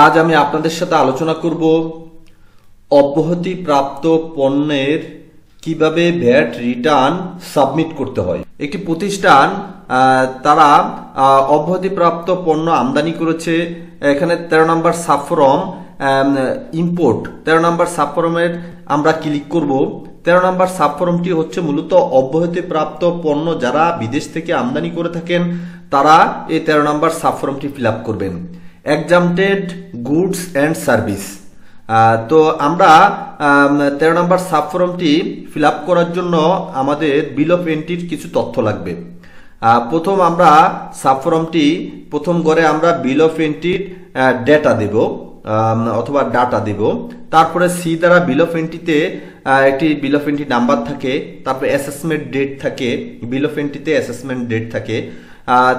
আজ আমি আপনাদের সাথে আলোচনা করব অব্যাহতি প্রাপ্ত পণ্যের কিভাবে ভ্যাট রিটার্ন সাবমিট করতে হয়। একটি প্রতিষ্ঠান তারা অব্যাহতি প্রাপ্ত পণ্য আমদানি করেছে। এখানে 13 নম্বর সাবফর্ম ইম্পোর্ট 13 নম্বর সাবফর্মের আমরা ক্লিক করব। 13 নম্বর সাবফর্মটি হচ্ছে মূলত অব্যাহতি প্রাপ্ত পণ্য যারা বিদেশ থেকে আমদানি করে থাকেন তারা এই 13 নম্বর সাবফর্মটি ফিল আপ করবেন। Exempted goods and service. তো আমরা 13 নম্বর সাবফর্মটি ফিল আপ করার জন্য আমাদের বিল অফ এন্ট্রির কিছু তথ্য লাগবে। প্রথম আমরা সাবফর্মটি প্রথম ঘরে আমরা বিল অফ এন্ট্রির ডেটা দেব অথবা ডাটা দেব। তারপরে সি দ্বারা বিল অফ এন্ট্রিতে একটি বিল অফ এন্ট্রি নাম্বার থাকে, তারপরে অ্যাসেসমেন্ট ডেট থাকে, বিল অফ এন্ট্রিতে অ্যাসেসমেন্ট ডেট থাকে।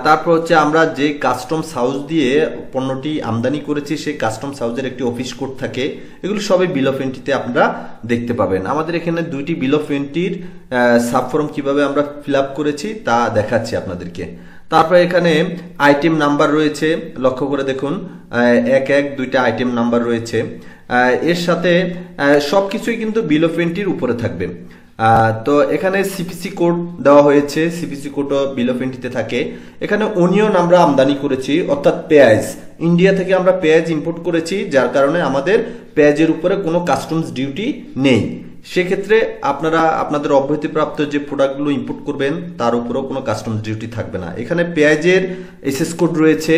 তারপর হচ্ছে আমরা যে কাস্টমস হাউস দিয়ে পণ্যটি আমদানি করেছি সেই কাস্টমস হাউসের একটি অফিস কোড থাকে। এগুলো সবই বিল অফ এন্ট্রিতে আপনারা দেখতে পাবেন। আমাদের এখানে দুইটি বিল অফ এন্ট্রির সাবফর্ম কিভাবে আমরা ফিল আপ করেছি তা দেখাচ্ছি আপনাদেরকে। তারপরে এখানে আইটেম নাম্বার রয়েছে, লক্ষ্য করে দেখুন দুইটা আইটেম নাম্বার রয়েছে। এর সাথে সবকিছুই কিন্তু বিল অফ এন্ট্রির উপরে থাকবে। তো এখানে সিপিসি কোড দেওয়া হয়েছে, সিপিসি কোডও বিল অফ এন্ট্রিতে থাকে। এখানে অনিয়ন আমরা আমদানি করেছি অর্থাৎ পেঁয়াজ, ইন্ডিয়া থেকে আমরা পেঁয়াজ ইম্পোর্ট করেছি, যার কারণে আমাদের পেঁয়াজের উপরে কোনো কাস্টমস ডিউটি নেই। সেক্ষেত্রে আপনারা আপনাদের অব্যাহতিপ্রাপ্ত যে প্রোডাক্টগুলো ইম্পোর্ট করবেন তার উপরেও কোনো কাস্টমস ডিউটি থাকবে না। এখানে পেঁয়াজের এসএস কোড রয়েছে।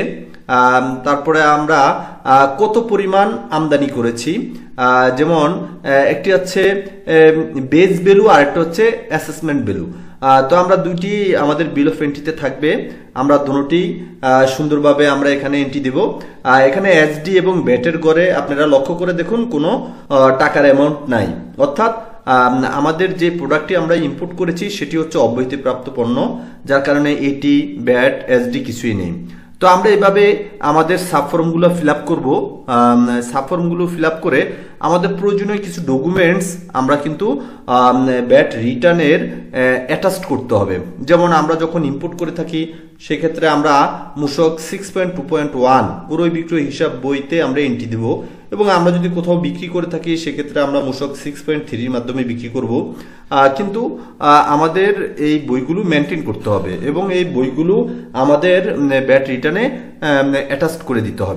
তারপরে আমরা কত পরিমাণ আমদানি করেছি, যেমন একটি হচ্ছে বেস ভ্যালু আর একটা হচ্ছে অ্যাসেসমেন্ট ভ্যালু। তো আমরা দুইটি আমাদের বিল অফ এন্ট্রিতে থাকবে, আমরা দুটোটি সুন্দরভাবে আমরা এখানে এন্ট্রি দেব। এখানে এসডি এবং ভ্যাটের ঘরে আপনারা লক্ষ্য করে দেখুন কোনো টাকার অ্যামাউন্ট নাই, অর্থাৎ আমাদের যে প্রোডাক্টটি আমরা ইম্পোর্ট করেছি সেটি হচ্ছে অব্যাহতিপ্রাপ্ত পণ্য, যার কারণে এটি ভ্যাট এসডি কিছুই নেই। তো আমরা এভাবে আমাদের সাবফর্মগুলো ফিল আপ করবো। সাবফর্মগুলো ফিল আপ করে আমাদের প্রয়োজনীয় কিছু ডকুমেন্টস আমরা কিন্তু ভ্যাট রিটার্নের অ্যাটাচড করতে হবে। যেমন আমরা যখন ইম্পোর্ট করে থাকি সেক্ষেত্রে আমরা মূসক 6.2.1 ক্রয় বিক্রয় হিসাব বইতে আমরা এন্ট্রি দেব, এবং আমরা যদি কোথাও বিক্রি করে থাকি সেক্ষেত্রে আমরা মূসক 6.3 মাধ্যমে বিক্রি করব। কিন্তু আমাদের এই বইগুলো মেনটেন করতে হবে এবং এই বইগুলো আমাদের ভ্যাট রিটার্নে অ্যাটাচড করে দিতে হবে।